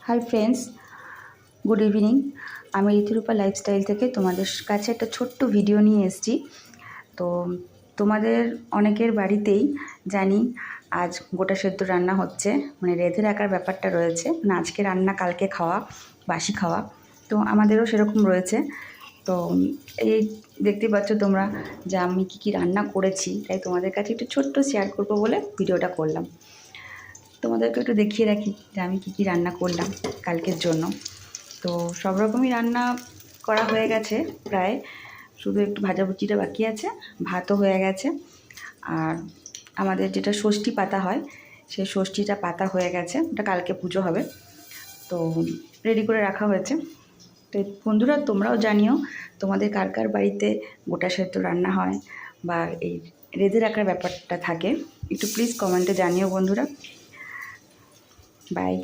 Hi friends, good evening. আমি ঋতুরূপা lifestyle থেকে তোমাদের কাছে একটা ছোট্ট ভিডিও নিয়ে এসেছি। তো তোমাদের অনেকের বাড়িতেই জানি আজ গোটা সেদ্ধ রান্না হচ্ছে, মানে রেঁধে রাখার ব্যাপারটা রয়েছে, মানে আজকে রান্না কালকে খাওয়া, বাসি খাওয়া। তো আমাদেরও সেরকম রয়েছে। তো এই দেখতে পাচ্ছ তোমরা যে আমি কী কী রান্না করেছি, তাই তোমাদের কাছে একটু ছোট্ট শেয়ার করবো বলে ভিডিওটা করলাম। তোমাদেরকে একটু দেখিয়ে রাখি যে আমি কী কী রান্না করলাম কালকের জন্য। তো সব রকমই রান্না করা হয়ে গেছে প্রায়, শুধু একটু ভাজাভুজিটা বাকি আছে, ভাতও হয়ে গেছে। আর আমাদের যেটা ষষ্ঠী পাতা হয়, সেই ষষ্ঠীটা পাতা হয়ে গেছে, ওটা কালকে পুজো হবে, তো রেডি করে রাখা হয়েছে। তো বন্ধুরা, তোমরাও জানিও তোমাদের কার কার বাড়িতে গোটা সেদ্ধ রান্না হয় বা এই রেঁধে রাখার ব্যাপারটা থাকে, একটু প্লিজ কমেন্টে জানিও বন্ধুরা। বাই।